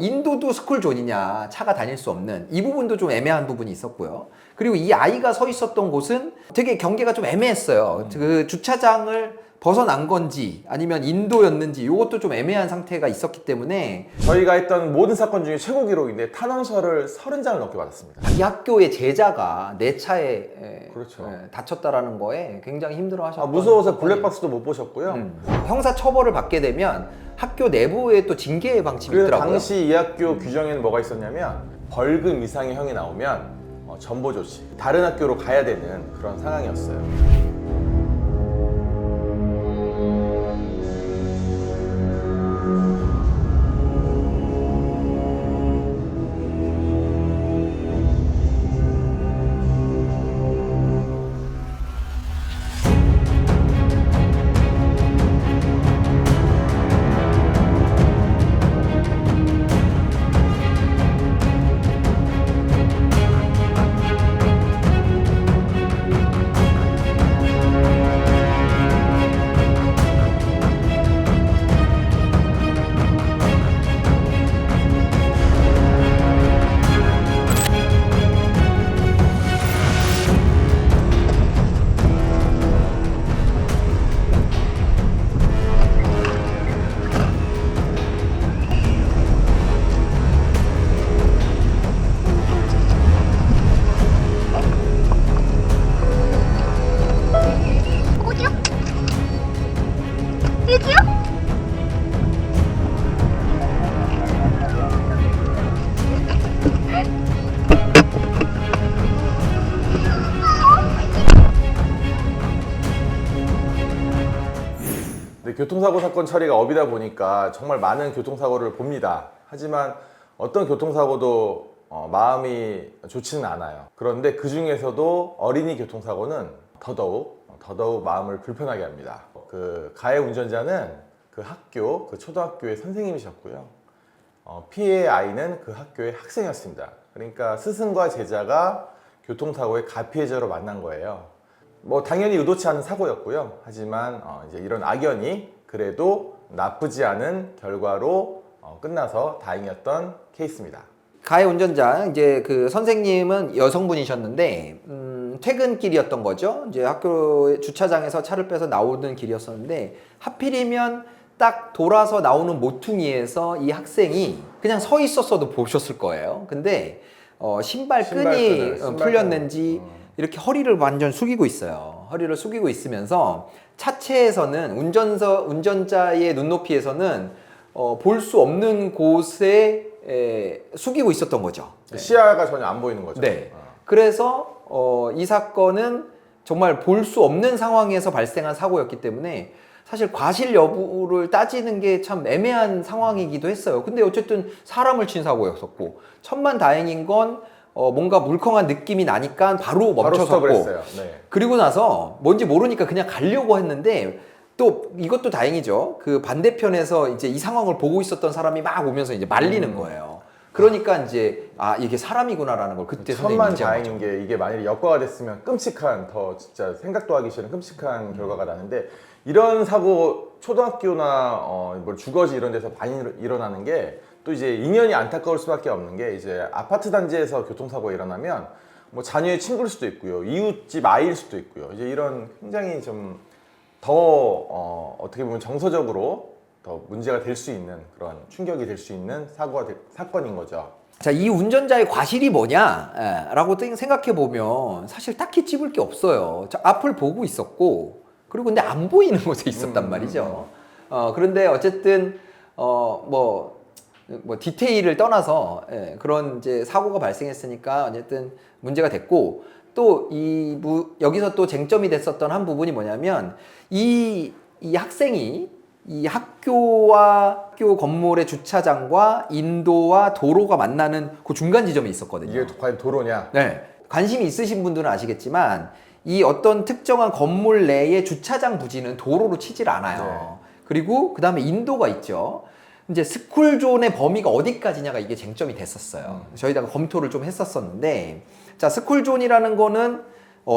인도도 스쿨존이냐, 차가 다닐 수 없는 이 부분도 좀 애매한 부분이 있었고요. 그리고 이 아이가 서 있었던 곳은 되게 경계가 좀 애매했어요. 그 주차장을 벗어난 건지 아니면 인도였는지 이것도 좀 애매한 상태가 있었기 때문에 저희가 했던 모든 사건 중에 최고 기록인데 탄원서를 30장을 넘게 받았습니다. 이 학교의 제자가 내 차에 그렇죠. 다쳤다라는 거에 굉장히 힘들어하셨던 무서워서 사건이에요. 블랙박스도 못 보셨고요. 형사 처벌을 받게 되면 학교 내부에 또 징계 방침이 그래서 있더라고요. 당시 이 학교 규정에는 뭐가 있었냐면 벌금 이상의 형이 나오면 전보 조치, 다른 학교로 가야 되는 그런 상황이었어요. 어디요? 여기요? 근데 교통사고 사건 처리가 업이다 보니까 정말 많은 교통사고를 봅니다. 하지만 어떤 교통사고도 마음이 좋지는 않아요. 그런데 그 중에서도 어린이 교통사고는 더더욱 마음을 불편하게 합니다. 그 가해 운전자는 그 학교, 그 초등학교의 선생님이셨고요. 피해 아이는 그 학교의 학생이었습니다. 그러니까 스승과 제자가 교통사고의 가피해자로 만난 거예요. 뭐 당연히 의도치 않은 사고였고요. 하지만 이제 이런 악연이 그래도 나쁘지 않은 결과로 끝나서 다행이었던 케이스입니다. 가해 운전자 이제 그 선생님은 여성분이셨는데 퇴근길이었던 거죠. 이제 학교 주차장에서 차를 빼서 나오는 길이었었는데 하필이면 딱 돌아서 나오는 모퉁이에서 이 학생이 그냥 서 있었어도 보셨을 거예요. 근데 신발 끈이 풀렸는지 이렇게 허리를 완전 숙이고 있어요. 허리를 숙이고 있으면서 차체에서는 운전자의 눈높이에서는 볼 수 없는 곳에 숙이고 있었던 거죠. 시야가 전혀 안 보이는 거죠. 네. 그래서 이 사건은 정말 볼 수 없는 상황에서 발생한 사고였기 때문에 사실 과실 여부를 따지는 게 참 애매한 상황이기도 했어요. 근데 어쨌든 사람을 친 사고였었고 천만다행인 건 뭔가 물컹한 느낌이 나니까 바로 멈춰섰고 했어요. 네. 그리고 나서 뭔지 모르니까 그냥 가려고 했는데 또 이것도 다행이죠. 그 반대편에서 이제 이 상황을 보고 있었던 사람이 막 오면서 이제 말리는 거예요. 그러니까 이제 이게 사람이구나라는 걸 그때 천만 다행인 게 이게 만약에 역과가 됐으면 끔찍한 더 진짜 생각도 하기 싫은 끔찍한 결과가 나는데 이런 사고 초등학교나 뭐 주거지 이런 데서 많이 일어나는 게 또 이제 인연이 안타까울 수밖에 없는 게 이제 아파트 단지에서 교통사고가 일어나면 뭐 자녀의 친구일 수도 있고요, 이웃집 아이일 수도 있고요. 이제 이런 굉장히 좀 더 어떻게 보면 정서적으로 더 문제가 될 수 있는 그런 충격이 될 수 있는 사건인 거죠. 자, 이 운전자의 과실이 뭐냐라고 생각해 보면 사실 딱히 찝을 게 없어요. 자, 앞을 보고 있었고 그리고 근데 안 보이는 곳에 있었단 말이죠. 그런데 어쨌든 뭐 디테일을 떠나서 그런 이제 사고가 발생했으니까 어쨌든 문제가 됐고 또 여기서 또 쟁점이 됐었던 한 부분이 뭐냐면 이 학생이 이 학교와 학교 건물의 주차장과 인도와 도로가 만나는 그 중간 지점에 있었거든요. 이게 과연 도로냐? 네. 관심이 있으신 분들은 아시겠지만 이 어떤 특정한 건물 내의 주차장 부지는 도로로 치질 않아요. 네. 그리고 그 다음에 인도가 있죠. 이제 스쿨존의 범위가 어디까지냐가 이게 쟁점이 됐었어요. 저희가 검토를 좀 했었었는데, 자, 스쿨존이라는 거는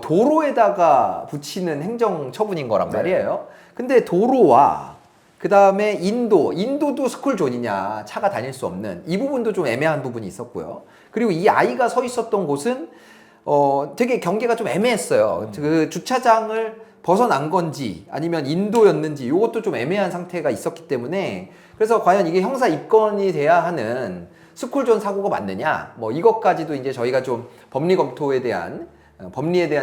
도로에다가 붙이는 행정 처분인 거란 말이에요. 근데 도로와 그 다음에 인도도 스쿨존이냐, 차가 다닐 수 없는 이 부분도 좀 애매한 부분이 있었고요. 그리고 이 아이가 서 있었던 곳은 되게 경계가 좀 애매했어요. 그 주차장을 벗어난 건지 아니면 인도였는지 이것도 좀 애매한 상태가 있었기 때문에 그래서 과연 이게 형사 입건이 돼야 하는 스쿨존 사고가 맞느냐, 뭐 이것까지도 이제 저희가 좀 법리에 대한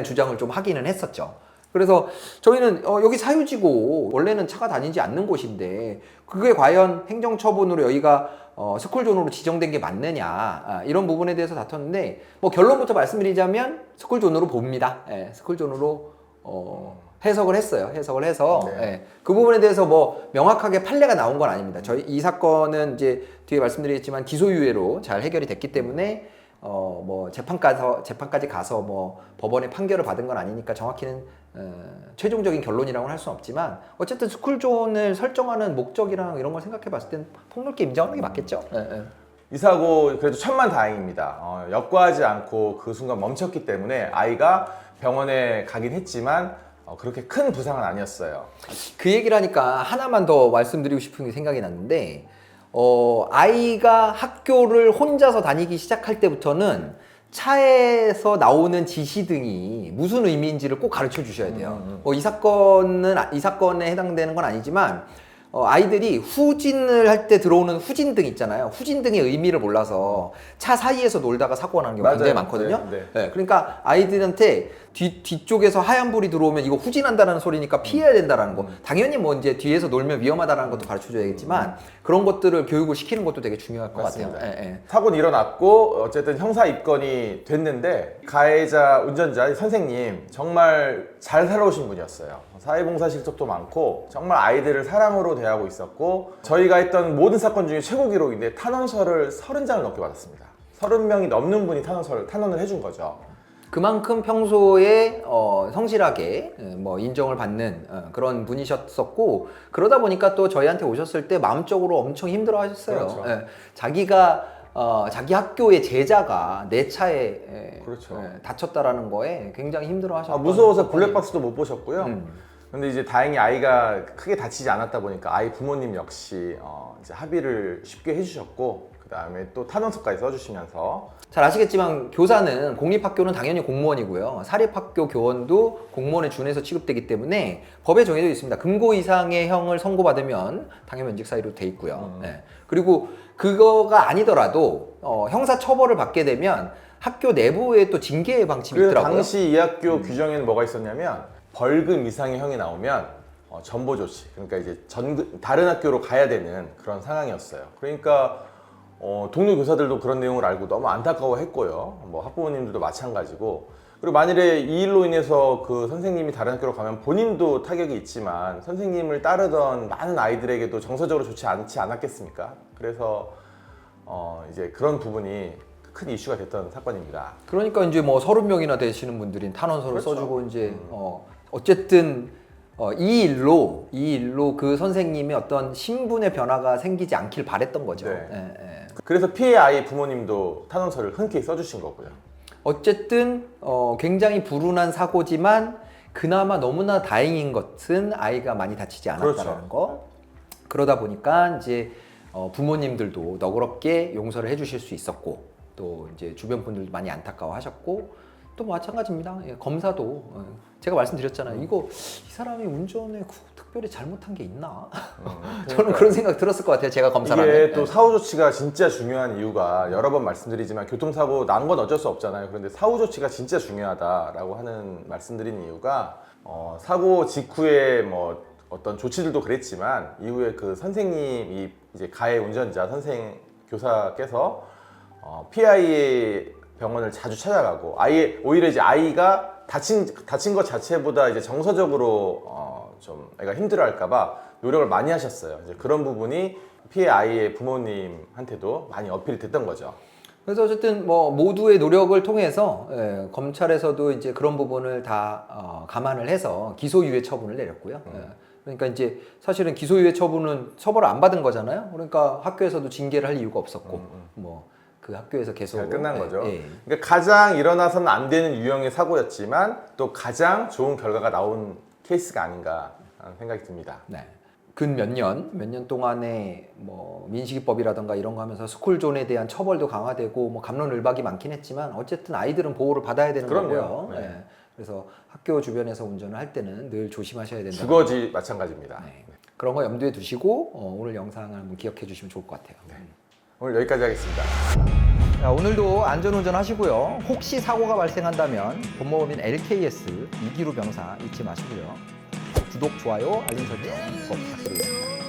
주장을 좀 하기는 했었죠. 그래서 저희는 여기 사유지고 원래는 차가 다니지 않는 곳인데 그게 과연 행정처분으로 여기가 스쿨존으로 지정된 게 맞느냐, 이런 부분에 대해서 다퉜는데 뭐 결론부터 말씀드리자면 스쿨존으로 봅니다. 예, 스쿨존으로 해석을 했어요. 해석을 해서 네. 예, 그 부분에 대해서 뭐 명확하게 판례가 나온 건 아닙니다. 저희 이 사건은 이제 뒤에 말씀드리겠지만 기소유예로 잘 해결이 됐기 때문에 뭐 재판까지 가서 뭐 법원의 판결을 받은 건 아니니까 정확히는 최종적인 결론이라고는 할 수는 없지만 어쨌든 스쿨존을 설정하는 목적이랑 이런 걸 생각해 봤을 땐 폭넓게 인정하는 게 맞겠죠. 예, 예. 이 사고 그래도 천만다행입니다. 역과하지 않고 그 순간 멈췄기 때문에 아이가 병원에 가긴 했지만 그렇게 큰 부상은 아니었어요. 그 얘기를 하니까 하나만 더 말씀드리고 싶은 게 생각이 났는데 아이가 학교를 혼자서 다니기 시작할 때부터는 차에서 나오는 지시 등이 무슨 의미인지를 꼭 가르쳐 주셔야 돼요. 이 사건에 해당되는 건 아니지만 아이들이 후진을 할 때 들어오는 후진등 있잖아요. 후진등의 의미를 몰라서 차 사이에서 놀다가 사고가 나는 경우가 굉장히 많거든요. 네. 네, 그러니까 아이들한테 뒤쪽에서 하얀 불이 들어오면 이거 후진한다는 소리니까 피해야 된다라는 거. 당연히 뭐 이제 뒤에서 놀면 위험하다는 것도 가르쳐 줘야겠지만 그런 것들을 교육을 시키는 것도 되게 중요할 것 맞습니다. 같아요. 예, 예. 사고는 일어났고 어쨌든 형사 입건이 됐는데 가해자 운전자 선생님 정말 잘 살아오신 분이었어요. 사회봉사 실적도 많고 정말 아이들을 사랑으로 대하고 있었고 저희가 했던 모든 사건 중에 최고 기록인데 탄원서를 30장을 넘게 받았습니다. 30명이 넘는 분이 탄원을 해준 거죠. 그만큼 평소에 성실하게 뭐 인정을 받는 그런 분이셨었고 그러다 보니까 또 저희한테 오셨을 때 마음적으로 엄청 힘들어 하셨어요. 그렇죠. 예, 자기가 자기 학교의 제자가 내 차에 그렇죠. 다쳤다라는 거에 굉장히 힘들어 하셨고 무서워서 블랙박스도 못 보셨고요. 근데 이제 다행히 아이가 크게 다치지 않았다 보니까 아이 부모님 역시 이제 합의를 쉽게 해주셨고 그 다음에 또 탄원서까지 써주시면서 잘 아시겠지만 교사는 공립학교는 당연히 공무원이고요. 사립학교 교원도 공무원에 준해서 취급되기 때문에 법에 정해져 있습니다. 금고 이상의 형을 선고받으면 당연 면직 사유로 돼 있고요. 네. 그리고 그거가 아니더라도 형사 처벌을 받게 되면 학교 내부에 또 징계 방침이 그래서 있더라고요. 당시 이 학교 규정에는 뭐가 있었냐면 벌금 이상의 형이 나오면 전보 조치, 그러니까 이제 다른 학교로 가야 되는 그런 상황이었어요. 그러니까 동료 교사들도 그런 내용을 알고 너무 안타까워했고요. 뭐 학부모님들도 마찬가지고. 그리고 만일에 이 일로 인해서 그 선생님이 다른 학교로 가면 본인도 타격이 있지만 선생님을 따르던 많은 아이들에게도 정서적으로 좋지 않지 않았겠습니까? 그래서 이제 그런 부분이 큰 이슈가 됐던 사건입니다. 그러니까 이제 뭐 30명이나 되시는 분들이 탄원서를 그렇죠. 써주고 이제 어쨌든 이 일로 그 선생님의 어떤 신분의 변화가 생기지 않길 바랬던 거죠. 네. 예, 예. 그래서 피해 아이 부모님도 탄원서를 흔쾌히 써주신 거고요. 어쨌든 굉장히 불운한 사고지만 그나마 너무나 다행인 것은 아이가 많이 다치지 않았다는 그렇죠. 거. 그러다 보니까 이제 부모님들도 너그럽게 용서를 해주실 수 있었고 또 이제 주변 분들도 많이 안타까워하셨고 또 마찬가지입니다. 예, 검사도 제가 말씀드렸잖아요. 이거 이 사람이 운전에 특별히 잘못한 게 있나? 저는 그런 생각 들었을 것 같아요. 제가 검사라면. 이게 또 사후 조치가 진짜 중요한 이유가 여러 번 말씀드리지만 교통사고 난 건 어쩔 수 없잖아요. 그런데 사후 조치가 진짜 중요하다라고 하는 말씀드리는 이유가 사고 직후에 뭐 어떤 조치들도 그랬지만 이후에 그 선생님이 이제 가해 운전자 선생 교사께서 PI의 병원을 자주 찾아가고 오히려 이제 아이가 다친 것 자체보다 이제 정서적으로 좀 애가 힘들어할까봐 노력을 많이 하셨어요. 이제 그런 부분이 피해 아이의 부모님한테도 많이 어필이 됐던 거죠. 그래서 어쨌든 뭐 모두의 노력을 통해서 검찰에서도 이제 그런 부분을 다 감안을 해서 기소유예 처분을 내렸고요. 그러니까 이제 사실은 기소유예 처벌을 안 받은 거잖아요. 그러니까 학교에서도 징계를 할 이유가 없었고 뭐 그 학교에서 계속 잘 끝난 거죠. 예. 그러니까 가장 일어나서는 안 되는 유형의 사고였지만 또 가장 좋은 결과가 나온 케이스가 아닌가 하는 생각이 듭니다. 네. 근 몇 년 동안에 뭐 민식이법이라던가 이런 거 하면서 스쿨존에 대한 처벌도 강화되고 뭐 갑론을박이 많긴 했지만 어쨌든 아이들은 보호를 받아야 되는 그럼요. 거고요. 네. 예. 그래서 학교 주변에서 운전을 할 때는 늘 조심하셔야 된다. 주거지 마찬가지입니다. 네. 그런 거 염두에 두시고 오늘 영상을 한번 기억해 주시면 좋을 것 같아요. 오늘 여기까지 하겠습니다. 자, 오늘도 안전운전 하시고요. 혹시 사고가 발생한다면 본모범인 LKS 이기루 병사 잊지 마시고요. 구독, 좋아요, 알림 설정 꼭 부탁드리겠습니다.